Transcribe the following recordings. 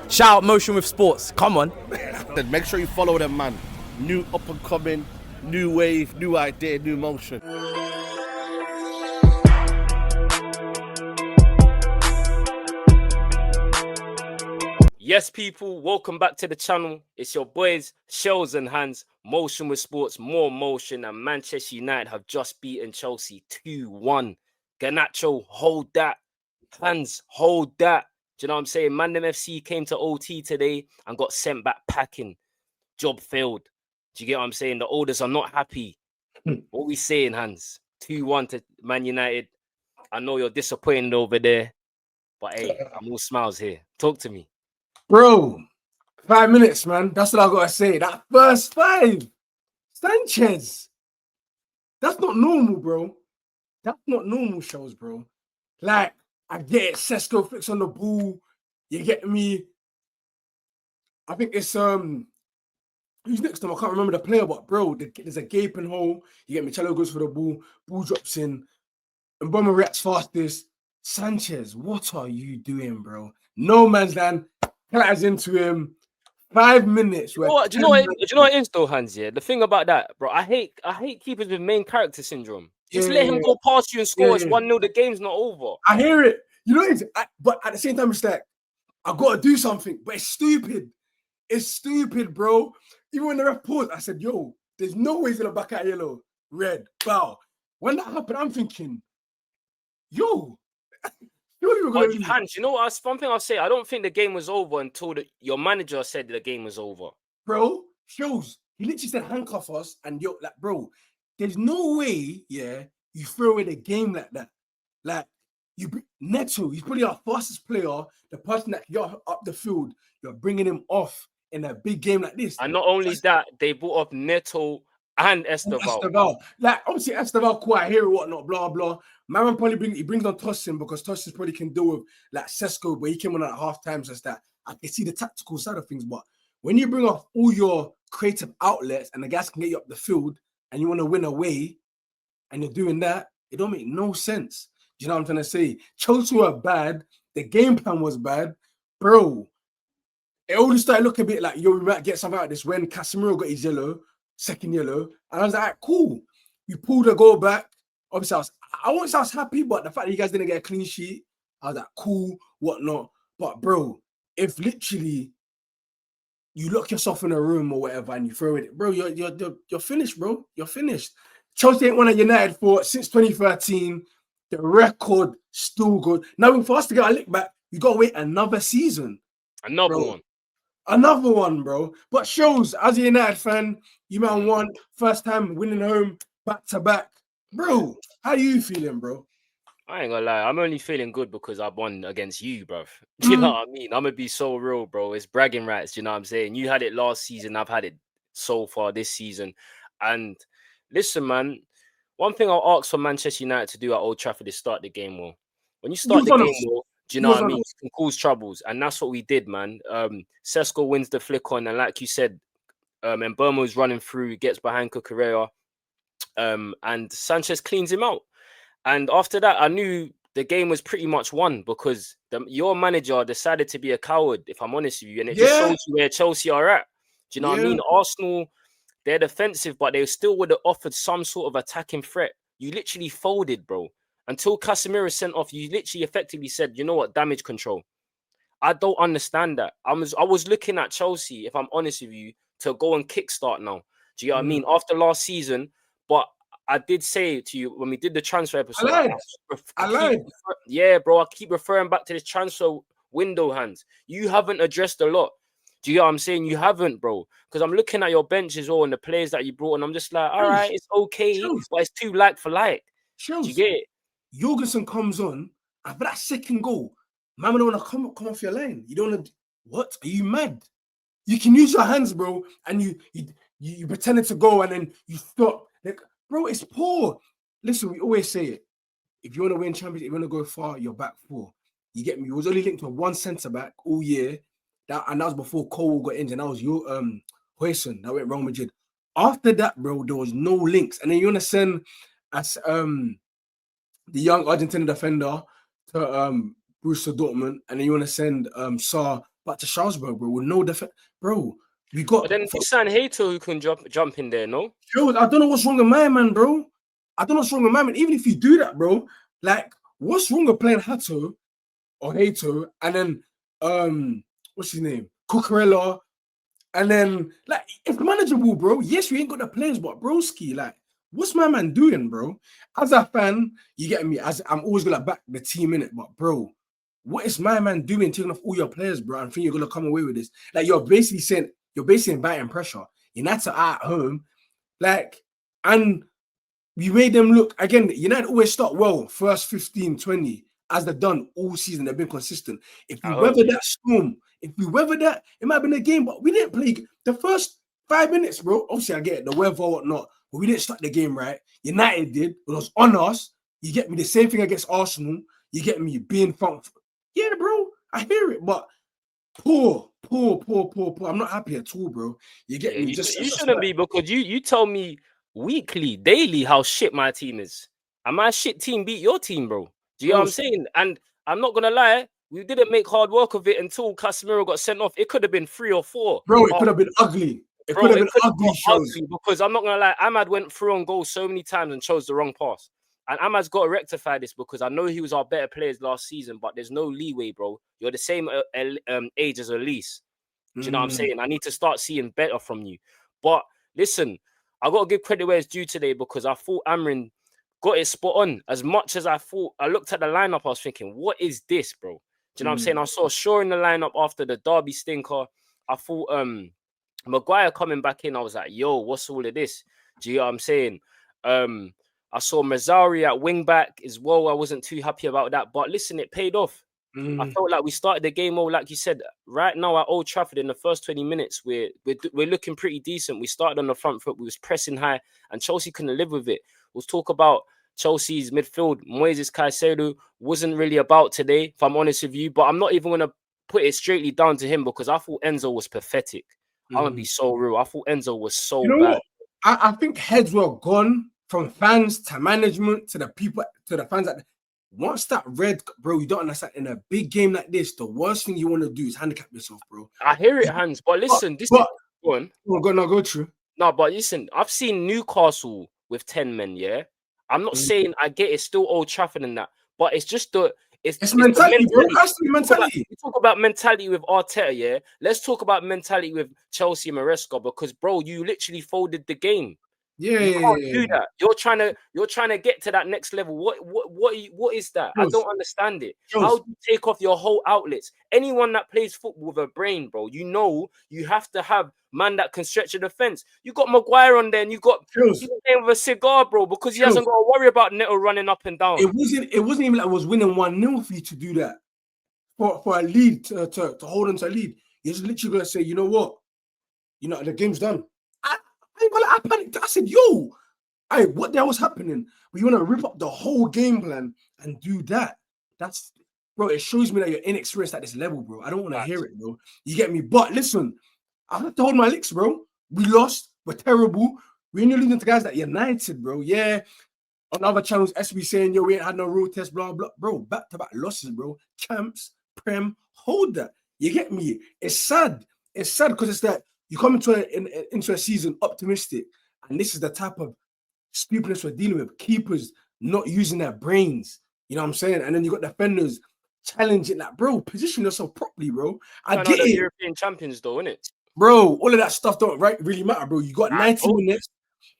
Shout out Motion with Sports. Come on. Then make sure you follow them, man. New up and coming, new wave, new idea, new motion. Yes, people, welcome back to the channel. It's your boys, Shells and Hands, Motion with Sports, more motion, and Manchester United have just beaten Chelsea 2-1. Garnacho, hold that. Hands, hold that. Do you know what I'm saying? Mandem FC came to OT today and got sent back packing. Job failed. Do you get what I'm saying? The owners are not happy. What we saying, Hands? 2-1 to Man United. I know you're disappointed over there, but hey, I'm all smiles here. Talk to me. Bro, 5 minutes, man. That's what I gotta say. That first 5. Sanchez. That's not normal, bro. That's not normal shows, bro. Like, I get it. Sesko flicks on the ball. You get me? I think it's who's next to him? I can't remember the player, but bro, there's a gaping hole. You get me? Chelo goes for the ball drops in, and Bruno reacts fastest. Sanchez, what are you doing, bro? No man's land. Clatters into him. 5 minutes. Do you know what it is though, Hans? Yeah, the thing about that, bro, I hate keepers with main character syndrome. Just let him go past you and score. It's 1-0. The game's not over. I hear it. You know, but at the same time, it's like I gotta do something. But it's stupid. It's stupid, bro. Even when the ref paused, I said, "Yo, there's no way he's gonna back out yellow, red, bow." When that happened, I'm thinking, "Yo." Hans, you know what? One thing I'll say, I don't think the game was over until your manager said the game was over. Bro, shows. He literally said handcuff us, and yo, like, bro, there's no way, you throw away the game like that. Like, Neto, he's probably our fastest player, the person that can get up the field. You're bringing him off in a big game like this. And not only that, they brought up Neto and Esteval. Like, obviously, Esteval quite here, whatnot, blah, blah. Man probably brings on Tosin because Tosin probably can deal with like Sesko, but he came on at half time, so that I can see the tactical side of things. But when you bring off all your creative outlets and the guys can get you up the field and you want to win away and you're doing that, it don't make no sense. Do you know what I'm trying to say? Chelsea were bad. The game plan was bad. Bro, it only started looking a bit like, yo, we might get something out of this when Casemiro got his second yellow. And I was like, cool. We pulled a goal back. Obviously, I won't say I was happy, but the fact that you guys didn't get a clean sheet, I was like, cool, whatnot. But bro, if literally you lock yourself in a room or whatever and you throw it, bro, you're finished, bro. You're finished. Chelsea ain't won at United since 2013. The record still good. Now, for us to get a lick back, you gotta wait another season. Another one, bro. But shows, as a United fan, you man won first time winning home back to back. Bro, how you feeling, bro? I ain't gonna lie. I'm only feeling good because I won against you, bro. Do you know what I mean? I'm gonna be so real, bro. It's bragging rights. Do you know what I'm saying? You had it last season. I've had it so far this season. And listen, man, one thing I'll ask for Manchester United to do at Old Trafford is start the game well. When you start the game well, do you know what I mean? You can cause troubles. And that's what we did, man. Sesko wins the flick on. And like you said, and Burmo's running through, gets behind Cucurella. And Sanchez cleans him out. And after that, I knew the game was pretty much won because your manager decided to be a coward, if I'm honest with you. And it just shows you where Chelsea are at. Do you know what I mean? Arsenal, they're defensive, but they still would have offered some sort of attacking threat. You literally folded, bro. Until Casemiro sent off, you literally effectively said, you know what, damage control. I don't understand that. I was looking at Chelsea, if I'm honest with you, to go and kickstart now. Do you know what I mean? After last season, but I did say to you when we did the transfer episode. I lied. Yeah, bro. I keep referring back to this transfer window, Hands. You haven't addressed a lot. Do you know what I'm saying? You haven't, bro. Because I'm looking at your bench as well and the players that you brought, and I'm just like, all right, it's okay, but it's too like for like. Do you get it? Jorgensen comes on, and for that second goal, man, don't want to come off your lane. You don't want to. What? Are you mad? You can use your hands, bro, and you pretended to go, and then you stop. Like, bro, it's poor. Listen, we always say it. If you want to win championship, you want to go far, you're back four. You get me? It was only linked to one centre back all year. That was before Cole got injured. And that was your Huijsen that went Real Madrid. After that, bro, there was no links. And then you want to send as the young Argentinian defender to Borussia Dortmund, and then you want to send Sarr back to Strasbourg, bro, with no defense, bro. We got. But then you sign Hato who can jump in there, no? Yo, I don't know what's wrong with my man, bro. I don't know what's wrong with my man. Even if you do that, bro, like, what's wrong with playing Hato or Hato and then what's his name? Cucurella, and then like it's manageable, bro. Yes, we ain't got the players, but broski, like, what's my man doing, bro? As a fan, you get me. As I'm always gonna back the team in it, but bro, what is my man doing taking off all your players, bro? And think you're gonna come away with this? Like, you're basically inviting pressure. United are at home, like, and you made them look again. United always start well, first 15, 20, as they've done all season. They've been consistent. If we weather that storm, if we weather that, it might have been a game, but we didn't play the first 5 minutes, bro. Obviously, I get it, the weather or whatnot, but we didn't start the game right. United did. It was on us. You get me? The same thing against Arsenal. You get me? Being fun. Yeah, bro. I hear it, but poor. I'm not happy at all, bro. You get me? You shouldn't be, because you tell me weekly, daily how shit my team is. And my shit team beat your team, bro. Do you know what I'm saying? And I'm not gonna lie, we didn't make hard work of it until Casemiro got sent off. It could have been 3 or 4. Bro, it could have been ugly. It could have been ugly, because I'm not gonna lie, Ahmad went through on goal so many times and chose the wrong pass. And Ahmad's got to rectify this, because I know he was our better players last season, but there's no leeway, bro. You're the same age as Elise. Do you know what I'm saying? I need to start seeing better from you. But listen, I got to give credit where it's due today, because I thought Amrin got it spot on. As much as I thought, I looked at the lineup, I was thinking, what is this, bro? Do you know what I'm saying? I saw Shaw in the lineup after the Derby stinker. I thought Maguire coming back in, I was like, yo, what's all of this? Do you know what I'm saying? I saw Mazzari at wing back as well. I wasn't too happy about that. But listen, it paid off. I felt like we started the game like you said. Right now at Old Trafford, in the first 20 minutes, we're looking pretty decent. We started on the front foot. We was pressing high, and Chelsea couldn't live with it. We'll talk about Chelsea's midfield. Moises Caicedo wasn't really about today, if I'm honest with you. But I'm not even going to put it straightly down to him, because I thought Enzo was pathetic. I'm going to be so real. I thought Enzo was so bad. What? I think heads were gone from fans to management to the people, to the fans. Once that red, bro, you don't understand. In a big game like this, the worst thing you want to do is handicap yourself, bro. I hear it, Hans, but listen, go on. Go through. No, but listen, I've seen Newcastle with 10 men, yeah? I'm not saying I get it's still Old Trafford and that, but it's just it's mentality, bro. It has to be mentality. We talk about mentality with Arteta, yeah? Let's talk about mentality with Chelsea and Maresca, because, bro, you literally folded the game. You can't do that. You're trying to get to that next level. What is that? I don't understand it. How do you take off your whole outlets? Anyone that plays football with a brain, bro, you know you have to have man that can stretch a defense. You got Maguire on there, and you got he's playing with a cigar, bro, because he hasn't got to worry about Neto running up and down. It wasn't even like I was winning 1-0 for you to do that. For a lead to hold on to a lead. You're just literally gonna say, you know what? You know, the game's done. I panicked. I said, yo, what the hell was happening? But you want to rip up the whole game plan and do that. That's, bro, it shows me that you're inexperienced at this level, bro. I don't want to hear it, bro. You get me? But listen, I have to hold my licks, bro. We lost. We're terrible. We're only losing to guys that United, bro. Yeah. On other channels, SB saying, yo, we ain't had no road test, blah, blah. Bro, back-to-back losses, bro. Champs, Prem, hold that. You get me? It's sad. It's sad because it's that you come into a season optimistic, and this is the type of stupidness we're dealing with. Keepers not using their brains. You know what I'm saying? And then you got defenders challenging that, bro. Position yourself properly, bro. I get it. European champions, though, innit? Bro, all of that stuff don't really matter, bro. You got 90 minutes.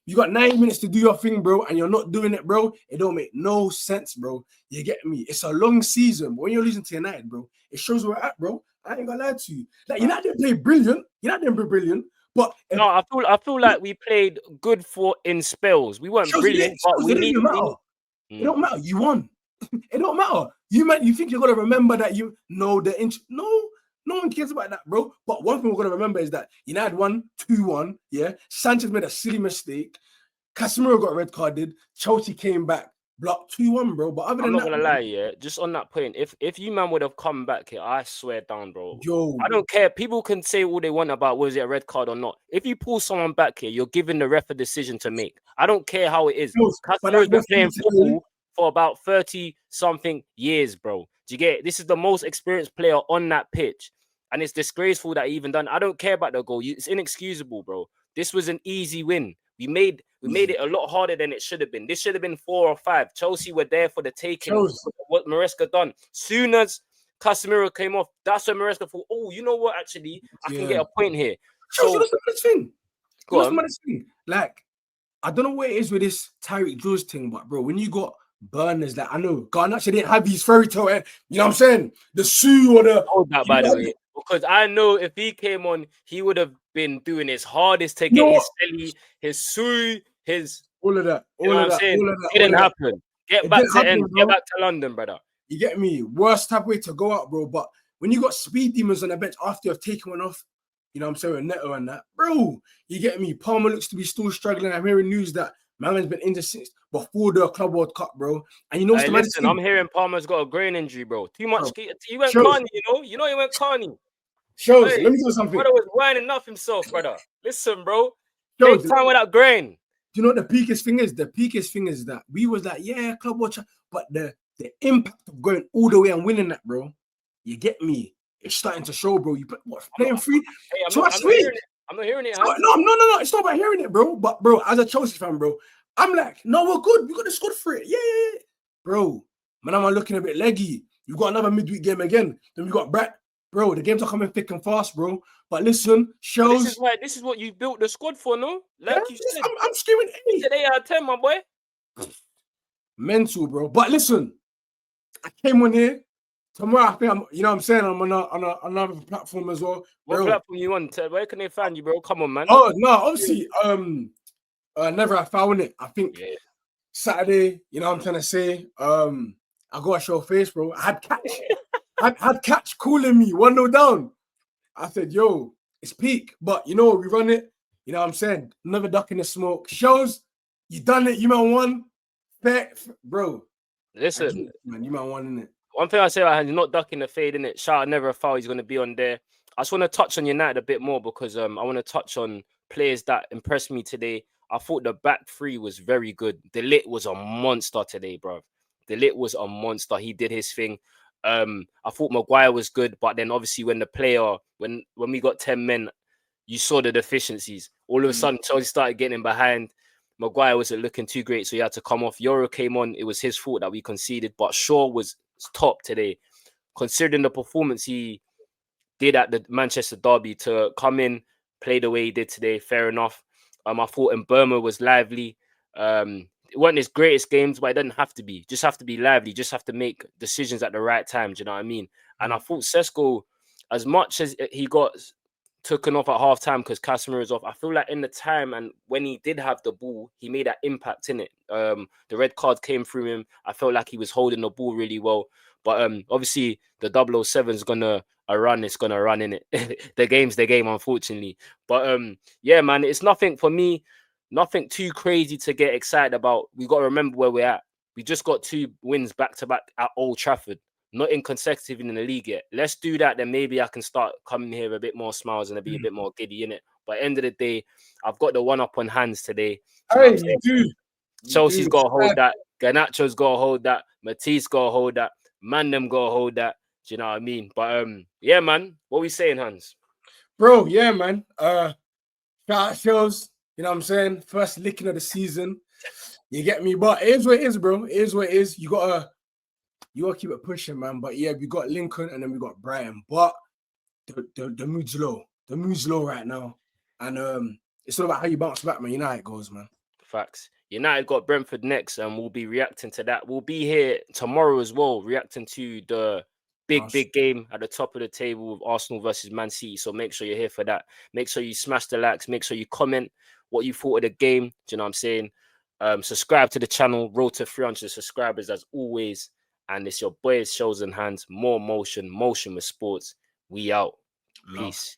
You got 9 minutes to do your thing, bro, and you're not doing it, bro. It don't make no sense, bro. You get me? It's a long season, but when you're losing to United, bro, it shows where we're at, bro. I ain't gonna lie to you. Like, United didn't play brilliant. United didn't play brilliant, but no, I feel like we played good in spells. We weren't brilliant, but we need. It don't matter. You won. It don't matter. You think you're gonna remember that you know the inch? No one cares about that, bro. But one thing we're gonna remember is that United won 2-1. Yeah, Sanchez made a silly mistake. Casemiro got red carded. Chelsea came back, blocked 2-1, bro. But other than that, I'm not gonna lie, yeah. Just on that point, if you man would have come back here, I swear down, bro. Yo, I don't care. People can say all they want about was it a red card or not. If you pull someone back here, you're giving the ref a decision to make. I don't care how it is. Casemiro's been playing football for about 30-something years, bro. Do you get it? This is the most experienced player on that pitch. and it's disgraceful that he even done. I don't care about the goal. It's inexcusable, bro. This was an easy win. We made it a lot harder than it should have been. This should have been 4 or 5. Chelsea were there for the taking. What Maresca done. Soon as Casemiro came off, that's when Maresca thought, oh, you know what? Actually, I can get a point here. So that's the thing. Go on. Like, I don't know what it is with this Tyreek Jones thing, but bro, when you got burners, like I know Garnacho didn't have these fairy tale, you know what I'm saying? The Sue or the hold that by the way, because I know if he came on, he would have been doing his hardest to get his Selly, his Sue, his all of that. All of that. It didn't happen. Get back to London, brother. You get me? Worst type way to go out, bro. But when you got speed demons on the bench after you've taken one off, you know what I'm saying, with Neto and that, bro, you get me? Palmer looks to be still struggling. I'm hearing news that Man's been injured since before the Club World Cup, bro. And you know what's the listen, I'm hearing Palmer's got a grain injury, bro. Too much. He went Carney, you know? You know he went Carney. Let me tell you something. Brother was winding up himself, brother. Listen, bro. Take time without grain. Do you know what the peakest thing is? The peakest thing is that we was like, yeah, Club World Cup, but the impact of going all the way and winning that, bro, you get me? It's starting to show, bro. You playing free. Hey, I'm not hearing it. No. It's not about hearing it, bro. But bro, as a Chelsea fan, bro, I'm like, no, we're good. We got the squad for it. Yeah. Bro, man, I'm looking a bit leggy. You got another midweek game again. Then we got Brett. Bro, the games are coming thick and fast, bro. But listen, shows. This is what you built the squad for, no? Like you said, I'm screaming 8. 8 out of 10, my boy. Mental, bro. But listen, I came on here. Tomorrow, I think you know what I'm saying? I'm on another platform as well. What platform you on? Where can they find you, bro? Come on, man. Oh, no, obviously, never I found it. I think Saturday, you know what I'm trying to say? I got a show face, bro. I had Catch. I had Catch calling me 1-0 down. I said, yo, it's peak. But you know, we run it. You know what I'm saying? Never ducking the smoke. Shows, you done it. You man won. Bro. Listen. Man, you man won, innit? One thing I say about you're not ducking the fade, innit? Shout out Never a Foul. He's going to be on there. I just want to touch on United a bit more because I want to touch on players that impressed me today. I thought the back three was very good. De Ligt was a monster today, bro. De Ligt was a monster. He did his thing. I thought Maguire was good, but then obviously when we got 10 men, you saw the deficiencies. All of a sudden, Chelsea started getting behind. Maguire wasn't looking too great, so he had to come off. Euro came on. It was his fault that we conceded, but Shaw was top today. Considering the performance he did at the Manchester derby, to come in, play the way he did today, fair enough. I thought Burma was lively. It wasn't his greatest games, but it doesn't have to be. Just have to be lively. Just have to make decisions at the right time. Do you know what I mean? And I thought Sesko, as much as he got taken off at half time because Casemiro is off, I feel like in the time and when he did have the ball, he made that impact in it. The red card came through him. I felt like he was holding the ball really well. But obviously the 007 is gonna run. It's gonna run in it. The game's the game, unfortunately. But yeah, man, it's nothing for me. Nothing too crazy to get excited about. We got to remember where we're at. We just got 2 wins back to back at Old Trafford. Not in consecutive in the league yet. Let's do that. Then maybe I can start coming here with a bit more smiles and be a bit more giddy in it. But at the end of the day, I've got the one up on hands today. Hey, you do. Chelsea's got to hold that. Garnacho's got to hold that. Matisse got to hold that. Mandem got to hold that. Do you know what I mean? But yeah, man. What are we saying, Hans? Bro, yeah, man. Shout out shows. You know what I'm saying? First licking of the season. You get me? But it is what it is, bro. It is what it is. You gotta keep it pushing, man. But yeah, we got Lincoln and then we got Brighton. But the mood's low. The mood's low right now. And it's all about how you bounce back, man. You know how it goes, man. Facts. United got Brentford next, and we'll be reacting to that. We'll be here tomorrow as well, reacting to the big game at the top of the table with Arsenal versus Man City. So make sure you're here for that. Make sure you smash the likes. Make sure you comment what you thought of the game. Do you know what I'm saying? Subscribe to the channel. Road to 300 subscribers as always. And it's your boys, Shows and Hands. More motion with sports. We out. Peace.